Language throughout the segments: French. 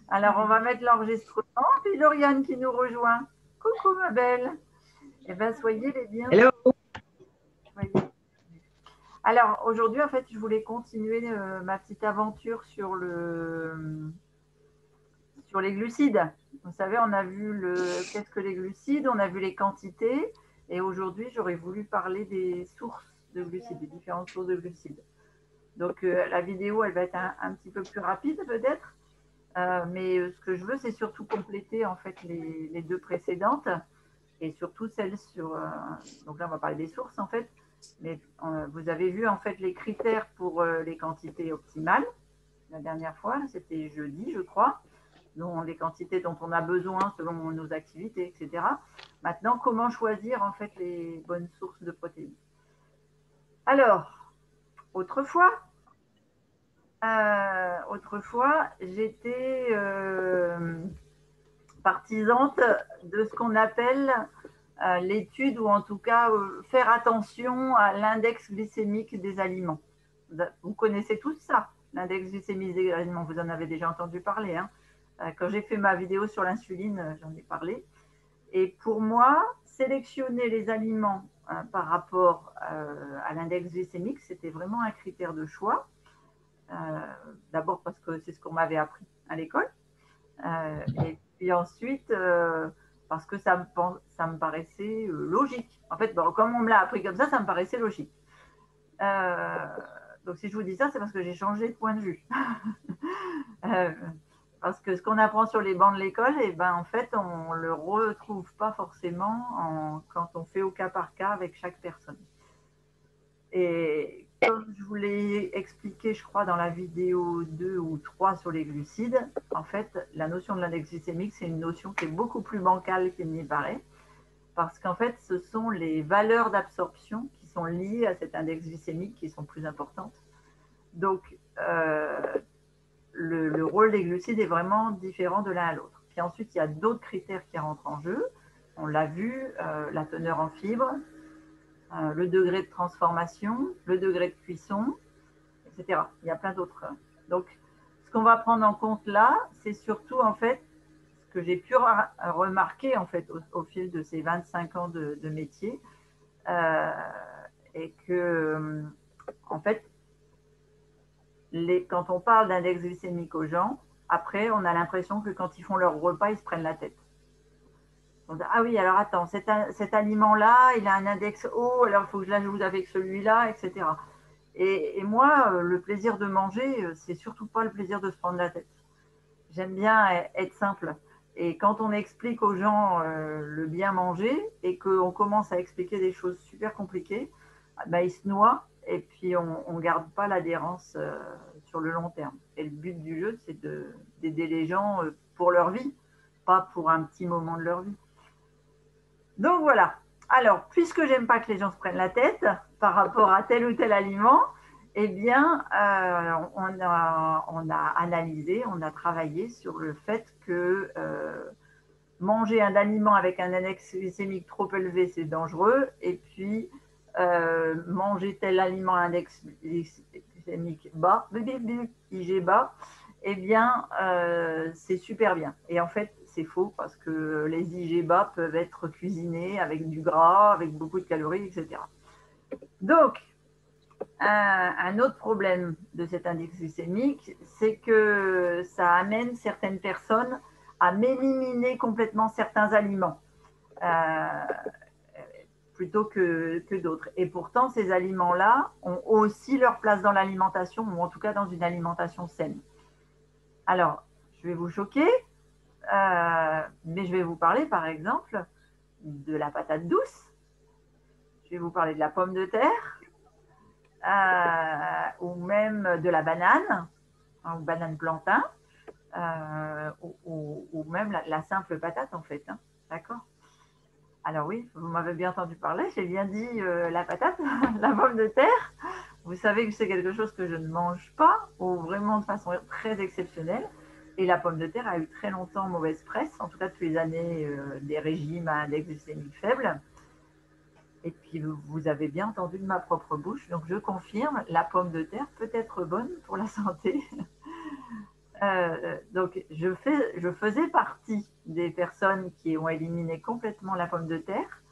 Alors, on va mettre l'enregistrement. Puis Lauriane qui nous rejoint. Coucou, ma belle. Eh bien, soyez les bienvenus. Hello. Alors, aujourd'hui, en fait, je voulais continuer ma petite aventure sur les glucides. Vous savez, on a vu qu'est-ce que les glucides, on a vu les quantités. Et aujourd'hui, j'aurais voulu parler des sources de glucides, des différentes sources de glucides. Donc, la vidéo, elle va être un petit peu plus rapide, peut-être. Mais ce que je veux, c'est surtout compléter en fait les deux précédentes et surtout celle sur. Donc là, on va parler des sources en fait. Mais vous avez vu en fait les critères pour les quantités optimales. La dernière fois, c'était jeudi, je crois, dont les quantités dont on a besoin selon nos activités, etc. Maintenant, comment choisir en fait les bonnes sources de protéines? Alors, autrefois, j'étais partisante de ce qu'on appelle l'étude, ou en tout cas faire attention à l'index glycémique des aliments. Vous connaissez tous ça, l'index glycémique des aliments, vous en avez déjà entendu parler. Hein. Quand j'ai fait ma vidéo sur l'insuline, j'en ai parlé. Et pour moi, sélectionner les aliments par rapport à l'index glycémique, c'était vraiment un critère de choix. D'abord parce que c'est ce qu'on m'avait appris à l'école. Et puis ensuite, parce que ça me paraissait logique. En fait, bon, comme on me l'a appris comme ça me paraissait logique. Donc si je vous dis ça, c'est parce que j'ai changé de point de vue. Parce que ce qu'on apprend sur les bancs de l'école, et ben, en fait, on ne le retrouve pas forcément quand on fait au cas par cas avec chaque personne. Et comme je vous l'ai expliqué, je crois, dans la vidéo 2 ou 3 sur les glucides, en fait, la notion de l'index glycémique, c'est une notion qui est beaucoup plus bancale qu'il n'y paraît, parce qu'en fait, ce sont les valeurs d'absorption qui sont liées à cet index glycémique qui sont plus importantes. Donc, le rôle des glucides est vraiment différent de l'un à l'autre. Puis ensuite, il y a d'autres critères qui rentrent en jeu. On l'a vu, la teneur en fibres, le degré de transformation, le degré de cuisson, etc. Il y a plein d'autres. Donc, ce qu'on va prendre en compte là, c'est surtout en fait ce que j'ai pu remarquer en fait au fil de ces 25 ans de métier, et que en fait, quand on parle d'index glycémique aux gens, après, on a l'impression que quand ils font leur repas, ils se prennent la tête. On dit, ah oui, alors attends, cet aliment-là, il a un index haut, alors il faut que je l'ajoute avec celui-là, etc. Et moi, le plaisir de manger, c'est surtout pas le plaisir de se prendre la tête. J'aime bien être simple. Et quand on explique aux gens le bien manger et qu'on commence à expliquer des choses super compliquées, bah, ils se noient et puis on ne garde pas l'adhérence sur le long terme. Et le but du jeu, c'est d'aider les gens pour leur vie, pas pour un petit moment de leur vie. Donc voilà. Alors, puisque j'aime pas que les gens se prennent la tête par rapport à tel ou tel aliment, eh bien, on a analysé, on a travaillé sur le fait que manger un aliment avec un index glycémique trop élevé, c'est dangereux, et puis manger tel aliment à index glycémique bas, IG bas, eh bien, c'est super bien. Et en fait, c'est faux parce que les IG bas peuvent être cuisinés avec du gras, avec beaucoup de calories, etc. Donc, un autre problème de cet index glycémique, c'est que ça amène certaines personnes à éliminer complètement certains aliments plutôt que d'autres. Et pourtant, ces aliments-là ont aussi leur place dans l'alimentation, ou en tout cas dans une alimentation saine. Alors, je vais vous choquer, mais je vais vous parler, par exemple, de la patate douce. Je vais vous parler de la pomme de terre, ou même de la banane, ou banane plantain, ou même la simple patate, en fait. Hein. D'accord? Alors oui, vous m'avez bien entendu parler, j'ai bien dit la patate, la pomme de terre. Vous savez que c'est quelque chose que je ne mange pas, ou vraiment de façon très exceptionnelle. Et la pomme de terre a eu très longtemps mauvaise presse, en tout cas depuis les années des régimes à index glycémique faible. Et puis vous avez bien entendu de ma propre bouche, donc je confirme, la pomme de terre peut être bonne pour la santé. Donc, je faisais partie des personnes qui ont éliminé complètement la pomme de terre.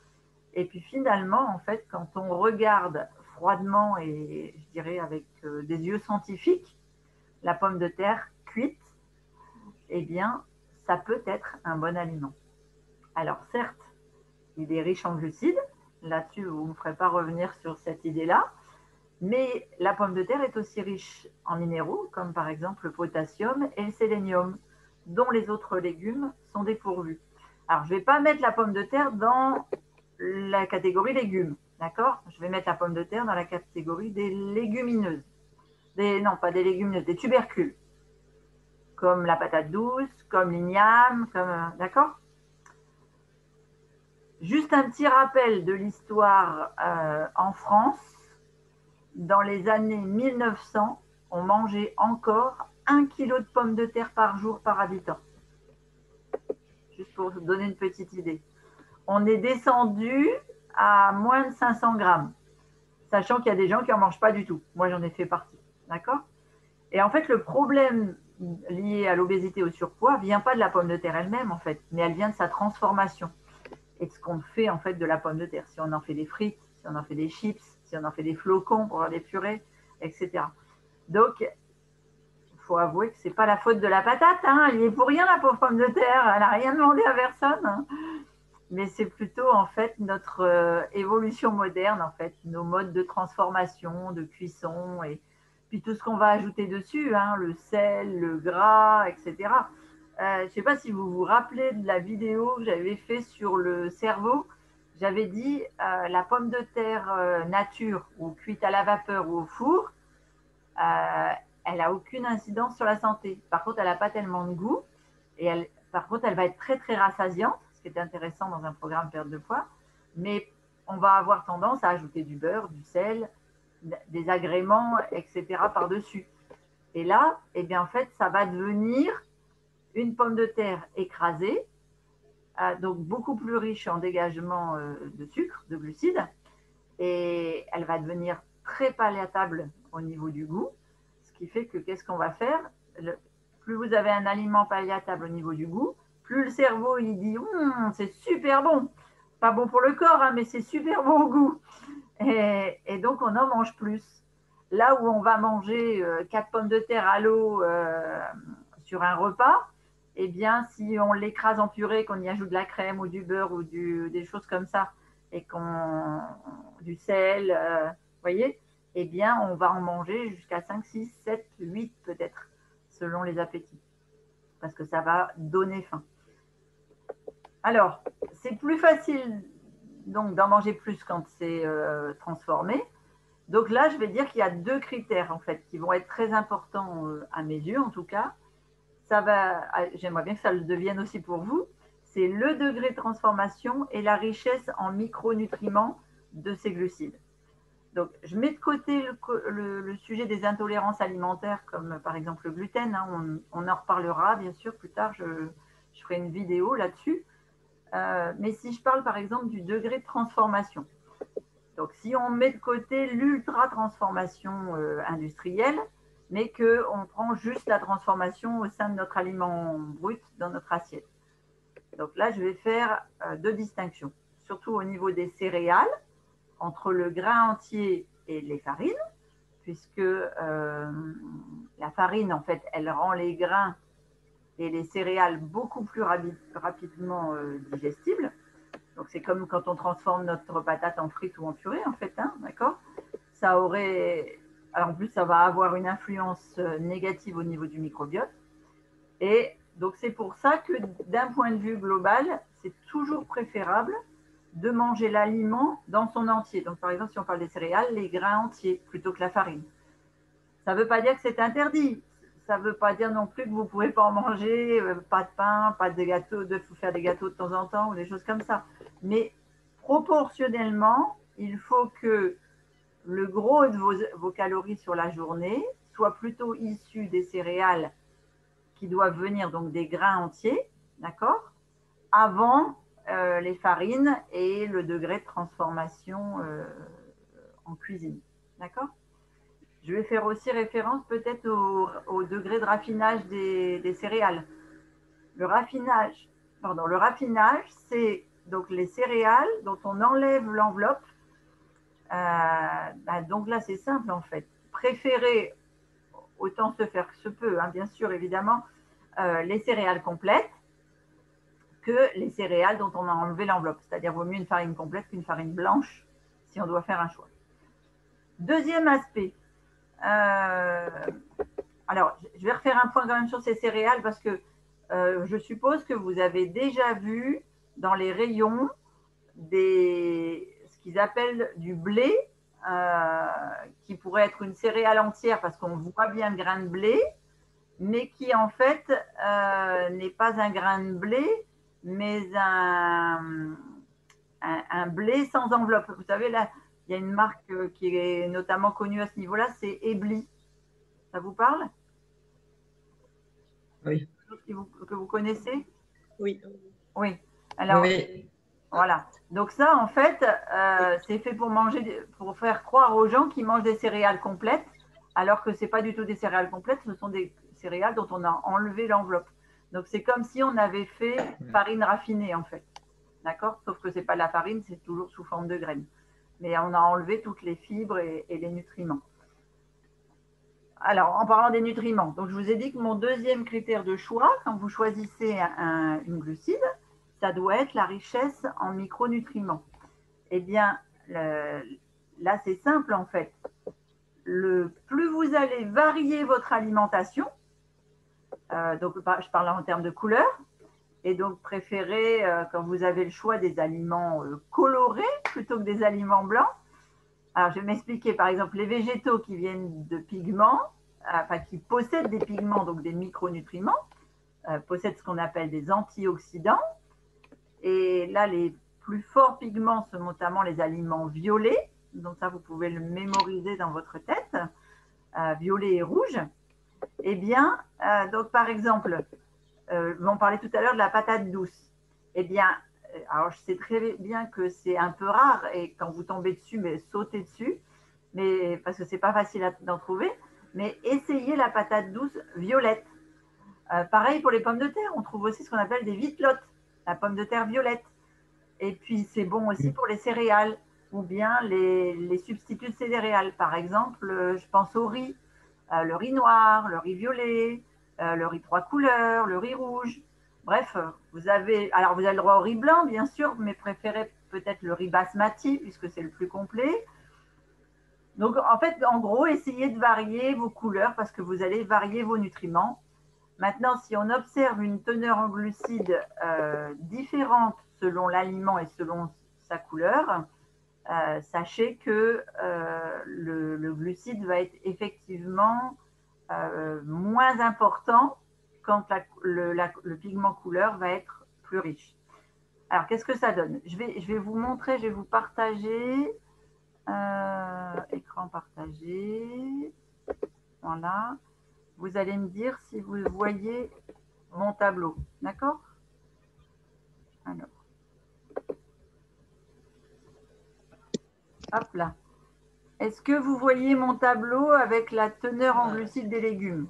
Et puis finalement, en fait, quand on regarde froidement et je dirais avec des yeux scientifiques, la pomme de terre cuite, eh bien, ça peut être un bon aliment. Alors certes, il est riche en glucides. Là-dessus, vous ne me ferez pas revenir sur cette idée-là. Mais la pomme de terre est aussi riche en minéraux, comme par exemple le potassium et le sélénium, dont les autres légumes sont dépourvus. Alors, je ne vais pas mettre la pomme de terre dans la catégorie légumes, d'accord? Je vais mettre la pomme de terre dans la catégorie des légumineuses. Non, pas des légumineuses, des tubercules, comme la patate douce, comme l'igname, d'accord? Juste un petit rappel de l'histoire en France. Dans les années 1900, on mangeait encore 1 kg de pommes de terre par jour par habitant. Juste pour vous donner une petite idée. On est descendu à moins de 500 grammes, sachant qu'il y a des gens qui n'en mangent pas du tout. Moi, j'en ai fait partie. D'accord? Et en fait, le problème lié à l'obésité, au surpoids, vient pas de la pomme de terre elle-même, en fait, mais elle vient de sa transformation et de ce qu'on fait, en fait, de la pomme de terre. Si on en fait des frites, si on en fait des chips, si on en fait des flocons pour faire des purées, etc. Donc, il faut avouer que ce n'est pas la faute de la patate. Hein. Elle n'y est pour rien, la pauvre pomme de terre. Elle n'a rien demandé à personne. Hein. Mais c'est plutôt, en fait, notre évolution moderne, en fait, nos modes de transformation, de cuisson, et puis tout ce qu'on va ajouter dessus, hein, le sel, le gras, etc. Je ne sais pas si vous vous rappelez de la vidéo que j'avais fait sur le cerveau. J'avais dit la pomme de terre nature, ou cuite à la vapeur ou au four, elle n'a aucune incidence sur la santé. Par contre, elle n'a pas tellement de goût. Et par contre, elle va être très, très rassasiante, ce qui est intéressant dans un programme perte de poids. Mais on va avoir tendance à ajouter du beurre, du sel, des agréments, etc. par-dessus. Et là, eh bien, en fait, ça va devenir une pomme de terre écrasée, donc beaucoup plus riche en dégagement de sucre, de glucides. Et elle va devenir très palatable au niveau du goût. Ce qui fait que qu'est-ce qu'on va faire? Plus vous avez un aliment palatable au niveau du goût, plus le cerveau il dit c'est super bon. Pas bon pour le corps, hein, mais c'est super bon au goût. Et donc on en mange plus. Là où on va manger 4 pommes de terre à l'eau sur un repas, eh bien si on l'écrase en purée, qu'on y ajoute de la crème ou du beurre ou des choses comme ça, et qu'on du sel, voyez, eh bien on va en manger jusqu'à 5, 6, 7, 8 peut-être, selon les appétits, parce que ça va donner faim. Alors, c'est plus facile donc d'en manger plus quand c'est transformé. Donc là, je vais dire qu'il y a 2 critères en fait qui vont être très importants à mes yeux en tout cas. J'aimerais bien que ça le devienne aussi pour vous. C'est le degré de transformation et la richesse en micronutriments de ces glucides. Donc, je mets de côté le sujet des intolérances alimentaires, comme par exemple le gluten. Hein, on en reparlera bien sûr plus tard. Je ferai une vidéo là-dessus. Mais si je parle par exemple du degré de transformation, donc si on met de côté l'ultra transformation industrielle, mais qu'on prend juste la transformation au sein de notre aliment brut dans notre assiette. Donc là, je vais faire 2 distinctions, surtout au niveau des céréales, entre le grain entier et les farines, puisque la farine, en fait, elle rend les grains et les céréales beaucoup plus rapidement digestibles. Donc c'est comme quand on transforme notre patate en frite ou en purée, en fait, hein, d'accord? Ça aurait, alors en plus, ça va avoir une influence négative au niveau du microbiote. Et donc c'est pour ça que d'un point de vue global, c'est toujours préférable de manger l'aliment dans son entier. Donc par exemple, si on parle des céréales, les grains entiers plutôt que la farine. Ça ne veut pas dire que c'est interdit. Ça ne veut pas dire non plus que vous ne pouvez pas en manger, pas de pain, pas de gâteau, de faire des gâteaux de temps en temps ou des choses comme ça. Mais proportionnellement, il faut que le gros de vos calories sur la journée soit plutôt issu des céréales qui doivent venir donc des grains entiers, d'accord, avant les farines et le degré de transformation en cuisine, d'accord. Je vais faire aussi référence peut-être au degré de raffinage des céréales. Le raffinage, c'est donc les céréales dont on enlève l'enveloppe. Donc là, c'est simple en fait. Préférer, autant se faire que se peut, hein, bien sûr, évidemment, les céréales complètes que les céréales dont on a enlevé l'enveloppe. C'est-à-dire, vaut mieux une farine complète qu'une farine blanche si on doit faire un choix. Deuxième aspect. Alors, je vais refaire un point quand même sur ces céréales parce que je suppose que vous avez déjà vu dans les rayons ce qu'ils appellent du blé, qui pourrait être une céréale entière parce qu'on voit bien le grain de blé, mais qui en fait n'est pas un grain de blé, mais un blé sans enveloppe. Vous savez, là, il y a une marque qui est notamment connue à ce niveau-là, c'est Ebly. Ça vous parle? Oui. Que vous connaissez? Oui. Oui. Alors, Oui. voilà. Donc ça, en fait, c'est fait pour faire croire aux gens qu'ils mangent des céréales complètes, alors que ce n'est pas du tout des céréales complètes, ce sont des céréales dont on a enlevé l'enveloppe. Donc c'est comme si on avait fait farine raffinée, en fait. D'accord? Sauf que ce n'est pas de la farine, c'est toujours sous forme de graines. Mais on a enlevé toutes les fibres et les nutriments. Alors, en parlant des nutriments, donc je vous ai dit que mon deuxième critère de choix, quand vous choisissez une glucide, ça doit être la richesse en micronutriments. Eh bien, là, c'est simple en fait. Plus vous allez varier votre alimentation, donc je parle en termes de couleur, et donc préférez, quand vous avez le choix, des aliments colorés plutôt que des aliments blancs. Alors, je vais m'expliquer. Par exemple, les végétaux qui viennent de pigments, enfin qui possèdent des pigments, donc des micronutriments, possèdent ce qu'on appelle des antioxydants. Et là, les plus forts pigments sont notamment les aliments violets. Donc ça, vous pouvez le mémoriser dans votre tête, violet et rouge. Eh bien, donc par exemple, on parlait tout à l'heure de la patate douce. Eh bien, alors je sais très bien que c'est un peu rare et quand vous tombez dessus, mais sautez dessus, mais parce que c'est pas facile d'en trouver. Mais essayez la patate douce violette. Pareil pour les pommes de terre, on trouve aussi ce qu'on appelle des vitelottes, la pomme de terre violette. Et puis c'est bon aussi pour les céréales ou bien les substituts de céréales. Par exemple, je pense au riz, le riz noir, le riz violet, le riz trois couleurs, le riz rouge. Bref, vous avez le droit au riz blanc, bien sûr, mais préférez peut-être le riz basmati puisque c'est le plus complet. Donc, en fait, en gros, essayez de varier vos couleurs parce que vous allez varier vos nutriments. Maintenant, si on observe une teneur en glucides différente selon l'aliment et selon sa couleur, sachez que le glucide va être effectivement moins important quand le pigment couleur va être plus riche. Alors, qu'est-ce que ça donne? Je vais vous montrer, je vais vous partager. Écran partagé. Voilà. Vous allez me dire si vous voyez mon tableau. D'accord? Alors. Hop là. Est-ce que vous voyez mon tableau avec la teneur en glucides des légumes?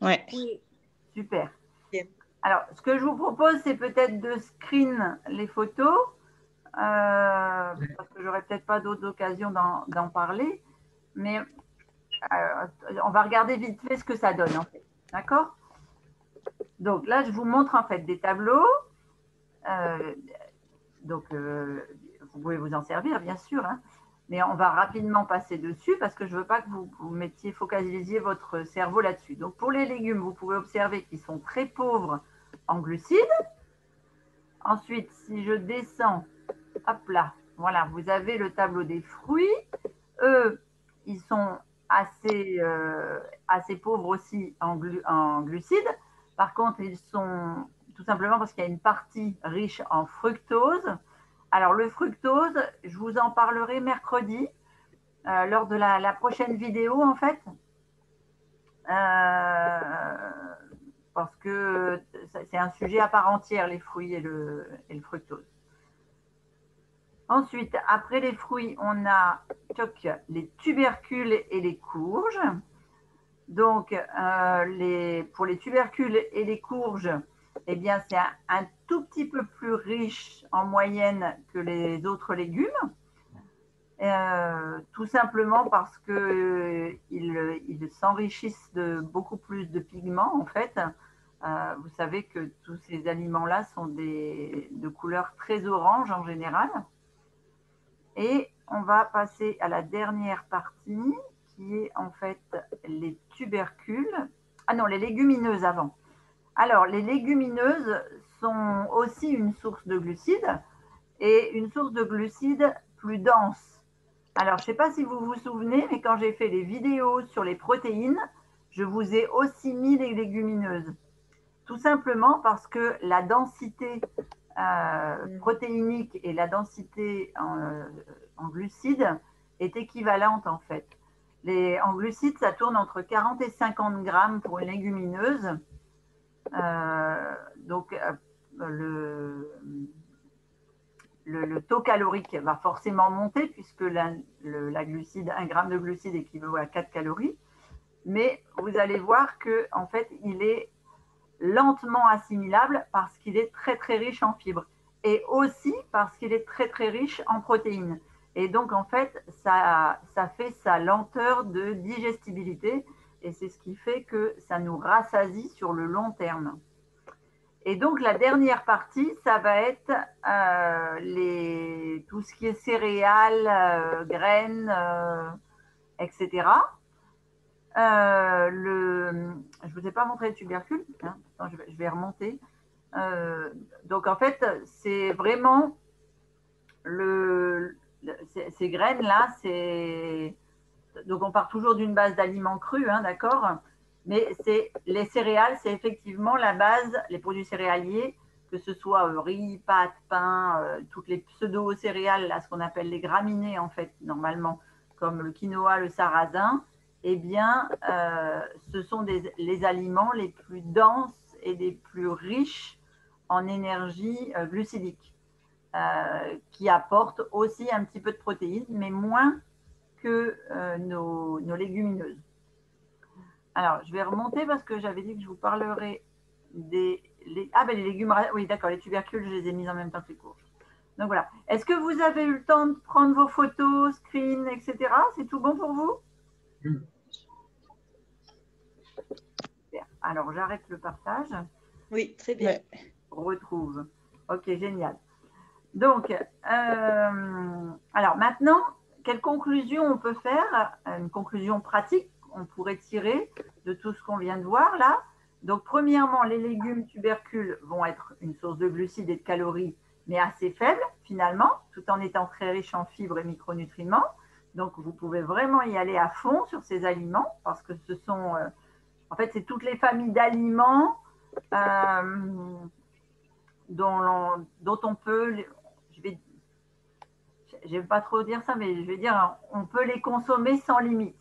Ouais. Oui. Super. Alors, ce que je vous propose, c'est peut-être de screen les photos, parce que j'aurai peut-être pas d'autres occasions d'en parler, mais on va regarder vite fait ce que ça donne, en fait. D'accord? Donc là, je vous montre en fait des tableaux. Donc, vous pouvez vous en servir, bien sûr, hein, mais on va rapidement passer dessus parce que je ne veux pas que vous focalisiez votre cerveau là-dessus. Donc, pour les légumes, vous pouvez observer qu'ils sont très pauvres en glucides. Ensuite, si je descends, hop là, voilà, vous avez le tableau des fruits. Eux, ils sont assez pauvres aussi en glucides. Par contre, ils sont tout simplement parce qu'il y a une partie riche en fructose. Alors, le fructose, je vous en parlerai mercredi lors de la prochaine vidéo, en fait. Parce que c'est un sujet à part entière, les fruits et le fructose. Ensuite, après les fruits, on a les tubercules et les courges. Donc, pour les tubercules et les courges, eh bien, c'est un tout petit peu plus riche en moyenne que les autres légumes. Tout simplement parce qu'ils s'enrichissent de beaucoup plus de pigments, en fait. Vous savez que tous ces aliments-là sont de couleur très orange en général. Et on va passer à la dernière partie, qui est en fait les tubercules. Ah non, les légumineuses avant. Alors, les légumineuses sont aussi une source de glucides et une source de glucides plus dense. Alors, je ne sais pas si vous vous souvenez, mais quand j'ai fait les vidéos sur les protéines, je vous ai aussi mis les légumineuses. Tout simplement parce que la densité protéinique et la densité en glucides est équivalente en fait. En glucides, ça tourne entre 40 et 50 grammes pour une légumineuse. Donc, le taux calorique va forcément monter puisque la glucide, 1 gramme de glucides équivaut à 4 calories. Mais vous allez voir que en fait, il est lentement assimilable parce qu'il est très très riche en fibres et aussi parce qu'il est très très riche en protéines. Et donc en fait, ça fait sa lenteur de digestibilité et c'est ce qui fait que ça nous rassasie sur le long terme. Et donc la dernière partie, ça va être tout ce qui est céréales, graines, etc. Je ne vous ai pas montré les tubercules. Hein. Attends, je vais remonter. Donc, en fait, c'est vraiment ces graines-là. Donc, on part toujours d'une base d'aliments crus, hein, d'accord. Mais les céréales, c'est effectivement la base, les produits céréaliers, que ce soit riz, pâtes, pain, toutes les pseudo-céréales, là, ce qu'on appelle les graminées, en fait, normalement, comme le quinoa, le sarrasin. Eh bien, ce sont les aliments les plus denses et les plus riches en énergie glucidique, qui apportent aussi un petit peu de protéines, mais moins que nos légumineuses. Alors, je vais remonter parce que j'avais dit que je vous parlerai les légumes. Oui, d'accord, les tubercules, je les ai mis en même temps que les courges. Donc voilà. Est-ce que vous avez eu le temps de prendre vos photos, screens, etc. C'est tout bon pour vous? Alors, j'arrête le partage. Oui, très bien. Retrouve. Ok, génial. Donc, alors maintenant, quelle conclusion on peut faire? Une conclusion pratique on pourrait tirer de tout ce qu'on vient de voir là. Donc, premièrement, les légumes tubercules vont être une source de glucides et de calories, mais assez faible finalement, tout en étant très riches en fibres et micronutriments. Donc, vous pouvez vraiment y aller à fond sur ces aliments parce que ce sont, en fait, c'est toutes les familles d'aliments dont on peut, je vais pas trop dire ça, mais je vais dire, on peut les consommer sans limite.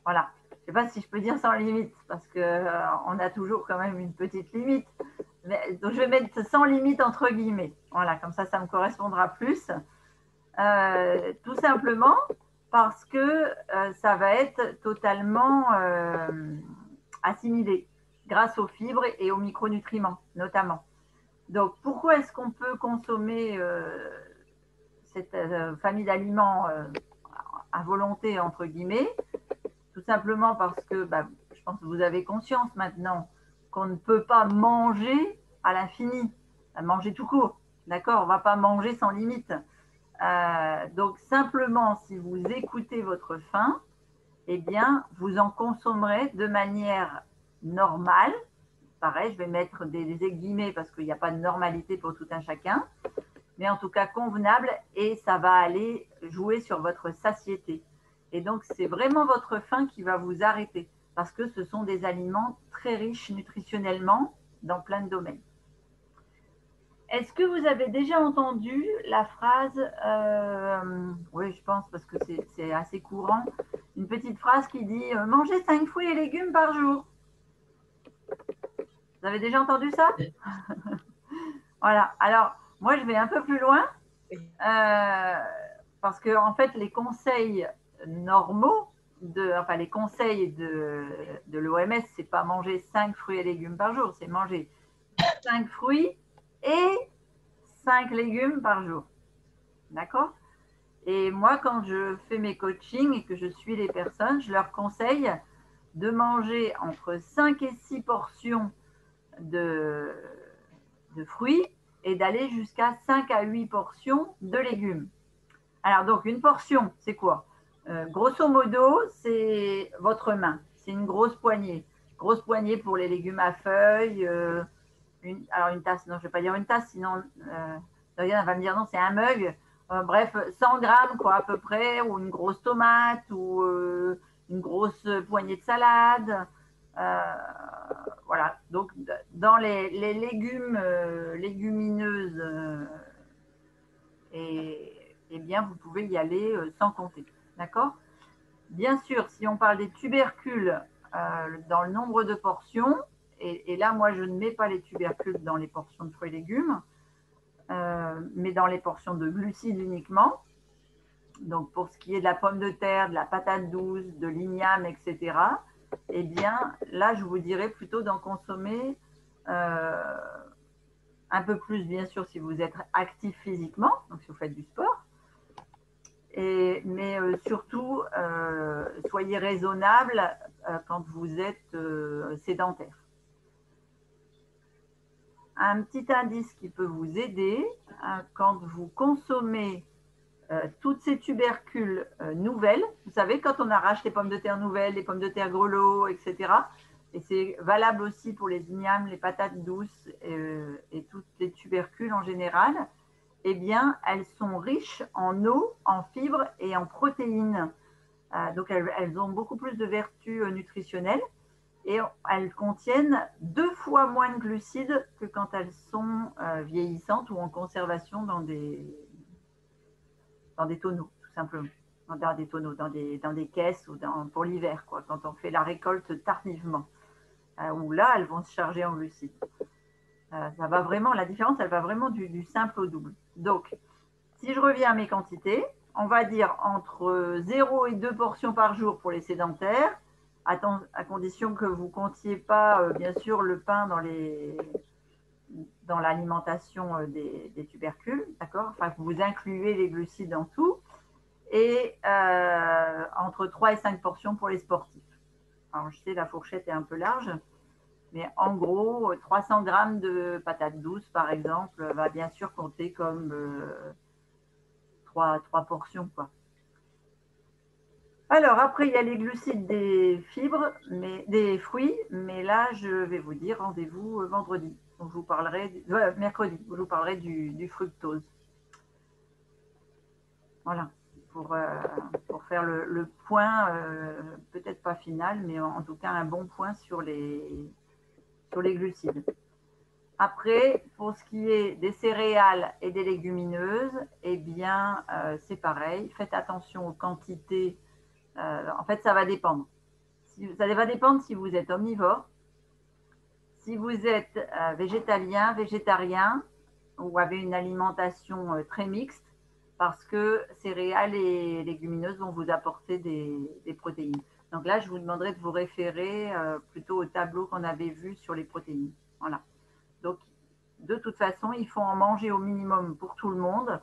Voilà. Je ne sais pas si je peux dire sans limite, parce qu'on a toujours quand même une petite limite. Mais, donc, je vais mettre sans limite entre guillemets. Voilà, comme ça me correspondra plus. Tout simplement parce que ça va être totalement assimilé grâce aux fibres et aux micronutriments, notamment. Donc, pourquoi est-ce qu'on peut consommer cette famille d'aliments à volonté, entre guillemets? Tout simplement parce que je pense que vous avez conscience maintenant qu'on ne peut pas manger à l'infini, manger tout court. D'accord? On ne va pas manger sans limite. Donc, simplement, si vous écoutez votre faim, eh bien, vous en consommerez de manière normale. Pareil, je vais mettre des guillemets parce qu'il n'y a pas de normalité pour tout un chacun, mais en tout cas convenable et ça va aller jouer sur votre satiété. Et donc, c'est vraiment votre faim qui va vous arrêter parce que ce sont des aliments très riches nutritionnellement dans plein de domaines. Est-ce que vous avez déjà entendu la phrase, oui, je pense parce que c'est assez courant, une petite phrase qui dit « Mangez 5 fruits et légumes par jour ». Vous avez déjà entendu ça? Voilà. Alors, moi, je vais un peu plus loin. Parce que, en fait, les conseils normaux, enfin, les conseils de l'OMS, c'est pas manger 5 fruits et légumes par jour, c'est manger 5 fruits et 5 légumes par jour. D'accord? Et moi, quand je fais mes coachings et que je suis les personnes, je leur conseille de manger entre 5 et 6 portions de fruits et d'aller jusqu'à 5 à 8 portions de légumes. Alors, donc, une portion, c'est quoi? Grosso modo, c'est votre main. C'est une grosse poignée. Grosse poignée pour les légumes à feuilles. Alors, une tasse, non, je ne vais pas dire une tasse, sinon, Dorian va me dire non, c'est un mug. Bref, 100 grammes, quoi, à peu près, ou une grosse tomate, ou une grosse poignée de salade. Voilà. Donc, dans les légumes, légumineuses, et bien, vous pouvez y aller sans compter. D'accord? Bien sûr, si on parle des tubercules dans le nombre de portions, et là, moi, je ne mets pas les tubercules dans les portions de fruits et légumes, mais dans les portions de glucides uniquement. Donc, pour ce qui est de la pomme de terre, de la patate douce, de l'igname, etc., eh bien, là, je vous dirais plutôt d'en consommer un peu plus, bien sûr, si vous êtes actif physiquement, donc si vous faites du sport, mais surtout, soyez raisonnable quand vous êtes sédentaire. Un petit indice qui peut vous aider, quand vous consommez toutes ces tubercules nouvelles, vous savez, quand on arrache les pommes de terre nouvelles, les pommes de terre grelots, etc., et c'est valable aussi pour les ignames, les patates douces et toutes les tubercules en général, eh bien, elles sont riches en eau, en fibres et en protéines. Donc, elles ont beaucoup plus de vertus nutritionnelles et elles contiennent 2 fois moins de glucides que quand elles sont vieillissantes ou en conservation dans des tonneaux, tout simplement. Dans des tonneaux, dans des caisses ou pour l'hiver, quoi, quand on fait la récolte tardivement. Où là, elles vont se charger en glucides. Ça va vraiment, la différence, elle va vraiment du simple au double. Donc, si je reviens à mes quantités, on va dire entre 0 et 2 portions par jour pour les sédentaires, à condition que vous ne comptiez pas, bien sûr, le pain dans l'alimentation des tubercules, d'accord? Enfin, que vous incluez les glucides en tout, et entre 3 et 5 portions pour les sportifs. Alors, je sais, la fourchette est un peu large, mais en gros, 300 grammes de patates douces, par exemple, va bien sûr compter comme 3 portions, quoi. Alors, après, il y a les glucides des fibres, des fruits, mais là, je vais vous dire rendez-vous vendredi. Donc, je vous parlerai, mercredi, je vous parlerai du fructose. Voilà, pour faire le point, peut-être pas final, mais en tout cas un bon point sur les glucides. Après, pour ce qui est des céréales et des légumineuses, eh bien, c'est pareil. Faites attention aux quantités. En fait, ça va dépendre. Ça va dépendre si vous êtes omnivore, si vous êtes végétalien, végétarien ou avez une alimentation très mixte, parce que céréales et légumineuses vont vous apporter des protéines. Donc là, je vous demanderai de vous référer plutôt au tableau qu'on avait vu sur les protéines. Voilà. Donc, de toute façon, il faut en manger au minimum pour tout le monde.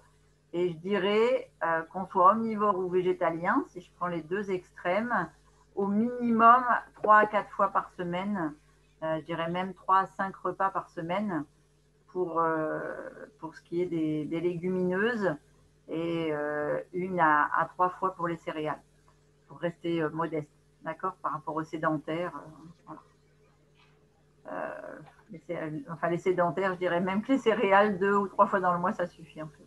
Et je dirais qu'on soit omnivore ou végétalien, si je prends les deux extrêmes, au minimum 3 à 4 fois par semaine, je dirais même 3 à 5 repas par semaine pour ce qui est des légumineuses et 1 à 3 fois pour les céréales, pour rester modeste, d'accord, par rapport aux sédentaires. Voilà. Les sédentaires, je dirais même que les céréales 2 ou 3 fois dans le mois, ça suffit en fait.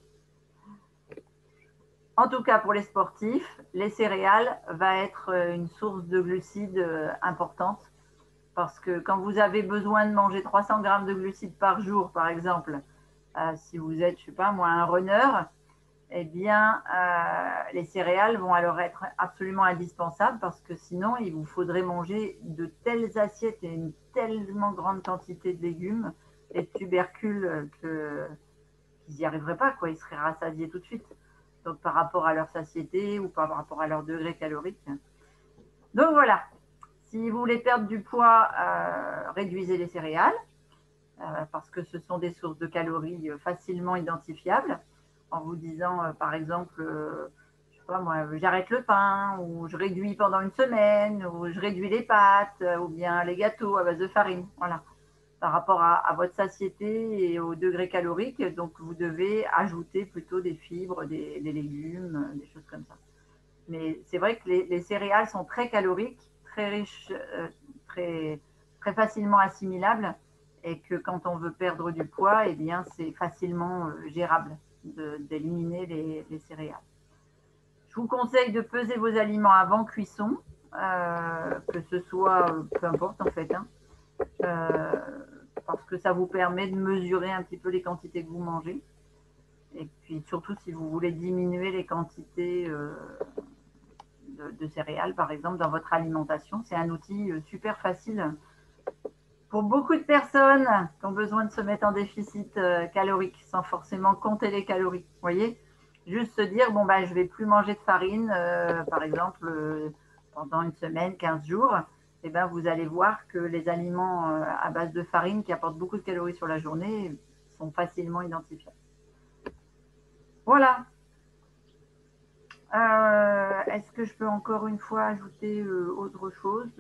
En tout cas, pour les sportifs, les céréales va être une source de glucides importante parce que quand vous avez besoin de manger 300 grammes de glucides par jour, par exemple, si vous êtes, je sais pas moi, un runner, eh bien, les céréales vont alors être absolument indispensables parce que sinon, il vous faudrait manger de telles assiettes et une tellement grande quantité de légumes et de tubercules qu'ils n'y arriveraient pas, quoi. Ils seraient rassasiés tout de suite. donc par rapport à leur satiété ou par rapport à leur degré calorique. Donc voilà, si vous voulez perdre du poids, réduisez les céréales, parce que ce sont des sources de calories facilement identifiables, en vous disant, par exemple, je sais pas moi, j'arrête le pain, ou je réduis pendant une semaine, ou je réduis les pâtes, ou bien les gâteaux à base de farine. Voilà, par rapport à votre satiété et au degré calorique. Donc, vous devez ajouter plutôt des fibres, des légumes, des choses comme ça. Mais c'est vrai que les céréales sont très caloriques, très riches, très, très facilement assimilables, et que quand on veut perdre du poids, eh bien, c'est facilement gérable d'éliminer les céréales. Je vous conseille de peser vos aliments avant cuisson, que ce soit, peu importe en fait, hein, parce que ça vous permet de mesurer un petit peu les quantités que vous mangez. Et puis surtout si vous voulez diminuer les quantités de céréales, par exemple, dans votre alimentation. C'est un outil super facile pour beaucoup de personnes qui ont besoin de se mettre en déficit calorique sans forcément compter les calories. Vous voyez, juste se dire, bon, bah, je ne vais plus manger de farine, par exemple, pendant une semaine, 15 jours. Et ben, vous allez voir que les aliments à base de farine qui apportent beaucoup de calories sur la journée sont facilement identifiables. Voilà. Est-ce que je peux encore une fois ajouter autre chose?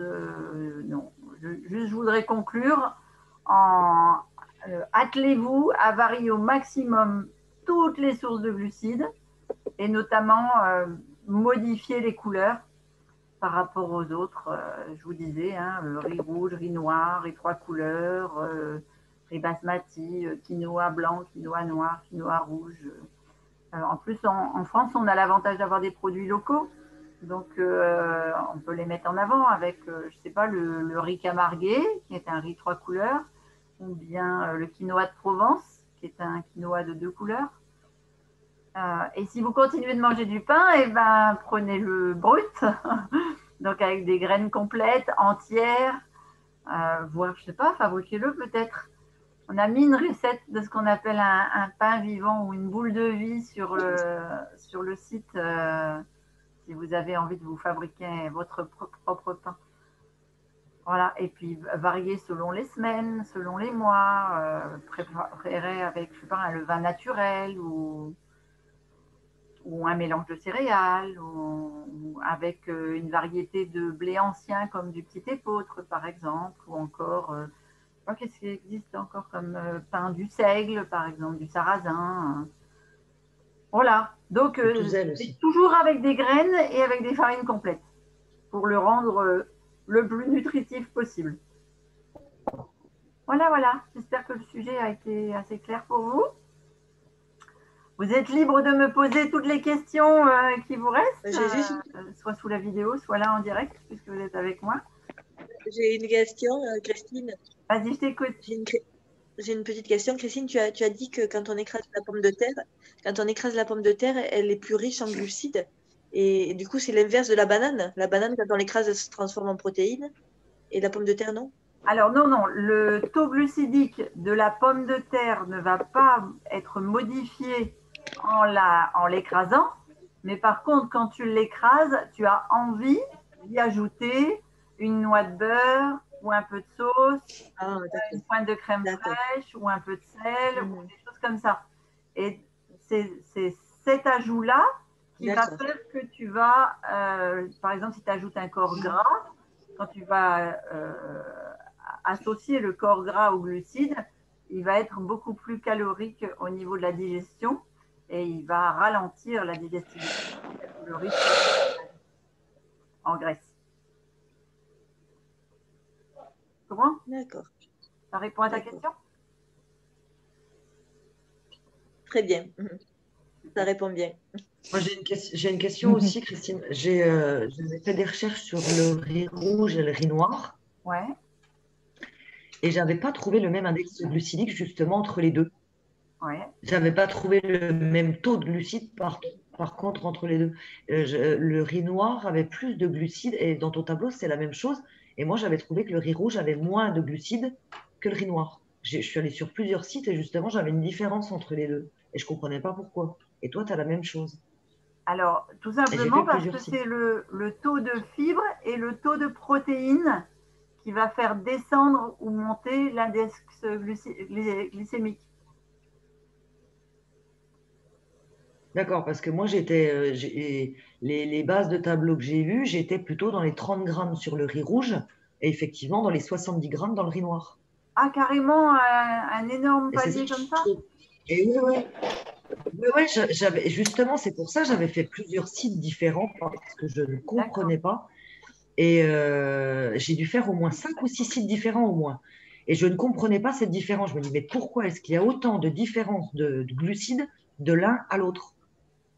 Non. Je voudrais conclure en attelez-vous à varier au maximum toutes les sources de glucides et notamment modifier les couleurs par rapport aux autres. Je vous disais, hein, riz rouge, riz noir, riz trois couleurs, riz basmati, quinoa blanc, quinoa noir, quinoa rouge. En plus, en France, on a l'avantage d'avoir des produits locaux. Donc, on peut les mettre en avant avec, je ne sais pas, le riz camarguais, qui est un riz trois couleurs, ou bien le quinoa de Provence, qui est un quinoa de deux couleurs. Et si vous continuez de manger du pain, eh ben, prenez-le brut, donc avec des graines complètes, entières, voire, je ne sais pas, fabriquez-le peut-être. On a mis une recette de ce qu'on appelle un pain vivant ou une boule de vie sur le site, si vous avez envie de vous fabriquer votre propre pain. Voilà, et puis varier selon les semaines, selon les mois, préparer avec, je sais pas, un levain naturel ou un mélange de céréales ou avec une variété de blé ancien comme du petit épeautre par exemple, ou encore qu'est-ce qui existe encore comme pain du seigle, par exemple, du sarrasin. Voilà. Donc, c'est toujours avec des graines et avec des farines complètes pour le rendre le plus nutritif possible. Voilà, voilà. J'espère que le sujet a été assez clair pour vous. Vous êtes libre de me poser toutes les questions qui vous restent, soit sous la vidéo, soit là en direct, puisque vous êtes avec moi. J'ai une question, Christine. Vas-y, je t'écoute. J'ai une petite question. Christine, tu as dit que quand on écrase la pomme de terre, elle est plus riche en glucides. Et du coup, c'est l'inverse de la banane. La banane, quand on l'écrase, elle se transforme en protéines. Et la pomme de terre, non? Alors non, non, le taux glucidique de la pomme de terre ne va pas être modifié en l'écrasant, mais par contre, quand tu l'écrases, tu as envie d'y ajouter une noix de beurre ou un peu de sauce, une pointe de crème fraîche ou un peu de sel, ou des choses comme ça. Et c'est cet ajout-là qui va faire que tu vas, par exemple, si tu ajoutes un corps gras, quand tu vas associer le corps gras aux glucides, il va être beaucoup plus calorique au niveau de la digestion et il va ralentir la digestibilité, le risque en graisse. Comment? D'accord. Ça répond à ta question? Très bien. Ça répond bien. Moi, j'ai une question aussi, Christine. J'avais fait des recherches sur le riz rouge et le riz noir. Ouais. Et j'avais pas trouvé le même index glucidique justement entre les deux. Ouais. J'avais pas trouvé le même taux de glucides par contre entre les deux. Le riz noir avait plus de glucides et dans ton tableau c'est la même chose. Et moi j'avais trouvé que le riz rouge avait moins de glucides que le riz noir. Je suis allée sur plusieurs sites et justement j'avais une différence entre les deux et je comprenais pas pourquoi. Et toi tu as la même chose. Alors, tout Et j'ai simplement fait parce plusieurs que sites. c'est le taux de fibres et le taux de protéines qui va faire descendre ou monter l'index glycémique. D'accord, parce que moi, les bases de tableau que j'ai vues, j'étais plutôt dans les 30 grammes sur le riz rouge et effectivement dans les 70 grammes dans le riz noir. Ah, carrément, un énorme Et c'est ça palier que comme je ça? trouve. Et oui, ouais. Ouais, justement, c'est pour ça que j'avais fait plusieurs sites différents parce que je ne D'accord. comprenais pas. Et j'ai dû faire au moins 5 ou 6 sites différents au moins. Et je ne comprenais pas cette différence. Je me dis, mais pourquoi est-ce qu'il y a autant de différences de glucides de l'un à l'autre?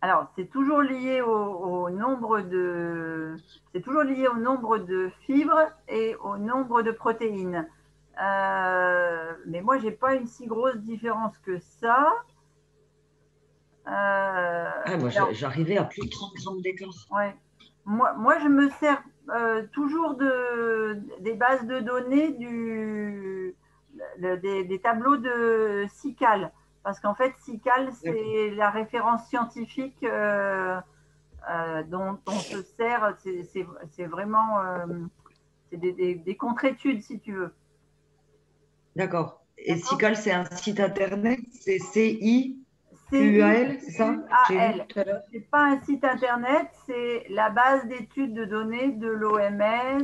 Alors, c'est toujours lié au nombre c'est toujours lié au nombre de fibres et au nombre de protéines. Mais moi, j'ai pas une si grosse différence que ça. Ah, moi, Alors, j'arrivais à plus de 30 grammes d'écart. ouais. Moi, je me sers toujours des bases de données des tableaux de SICAL. Parce qu'en fait, SICAL, D'accord. c'est la référence scientifique dont on se sert. C'est vraiment c'est des contre-études, si tu veux. D'accord. Et D'accord. Sical, c'est un site internet, c'est CIQUAL, c'est ça? J'ai vu CIQAL. tout à l'heure. C'est pas un site internet, c'est la base d'études de données de l'OMS, mais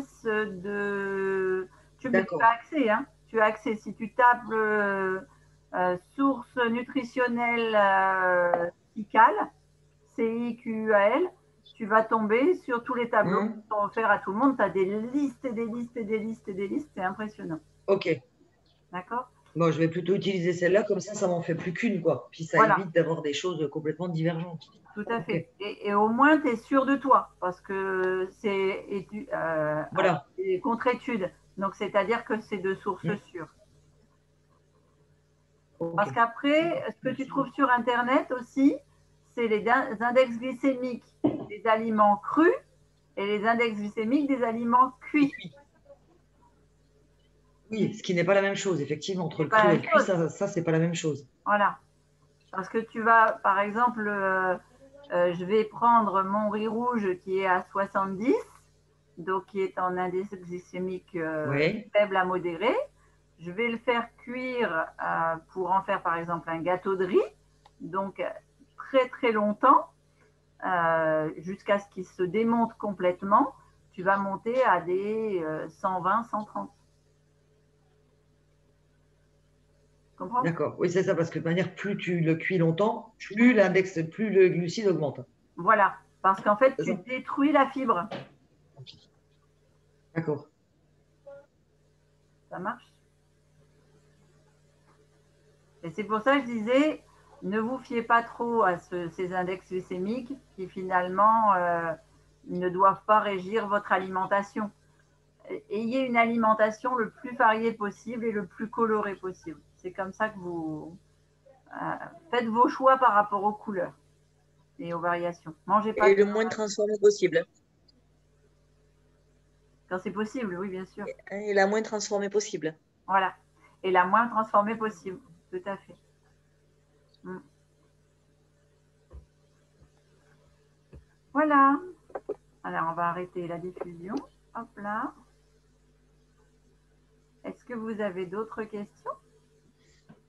tu as D'accord. accès, hein. Tu as accès. Si tu tapes source nutritionnelle CICAL, CIQAL, tu vas tomber sur tous les tableaux qui Hum, sont offerts à tout le monde. Tu as des listes et des listes et des listes et des listes. C'est impressionnant. ok. D'accord. Bon, je vais plutôt utiliser celle-là, comme ça m'en fait plus qu'une, quoi. Puis ça Voilà. évite d'avoir des choses complètement divergentes. Tout à Ok. fait. Et au moins, tu es sûr de toi, parce que Voilà. c'est contre-étude. Donc, c'est-à-dire que c'est de sources Hum, sûres. ok. Parce qu'après, ce que tu Merci trouves beaucoup. sur Internet aussi, c'est les index glycémiques des aliments crus et les index glycémiques des aliments cuits. Oui, ce qui n'est pas la même chose, effectivement. Entre C'est le pas cru la et même le cuit, chose. ça c'est pas la même chose. Voilà. Parce que tu vas, par exemple, je vais prendre mon riz rouge qui est à 70, donc qui est en indice glycémique Oui. faible à modéré. Je vais le faire cuire pour en faire, par exemple, un gâteau de riz, donc très très longtemps, jusqu'à ce qu'il se démonte complètement. Tu vas monter à des 120, 130. Tu comprends? D'accord. Oui, c'est ça, parce que de manière, plus tu le cuis longtemps, plus le glucide augmente. Voilà. Parce qu'en fait, C'est tu ça? détruis la fibre. D'accord. Ça marche? Et c'est pour ça que je disais, ne vous fiez pas trop à ces index glycémiques qui finalement ne doivent pas régir votre alimentation. Ayez une alimentation le plus variée possible et le plus colorée possible. C'est comme ça que vous faites vos choix par rapport aux couleurs et aux variations. Mangez pas Et le trop moins transformé possible. quand c'est possible, oui, bien sûr. Et la moins transformée possible. Voilà. Et la moins transformée possible. Tout à fait. Voilà. Alors, on va arrêter la diffusion. Hop là. Est-ce que vous avez d'autres questions?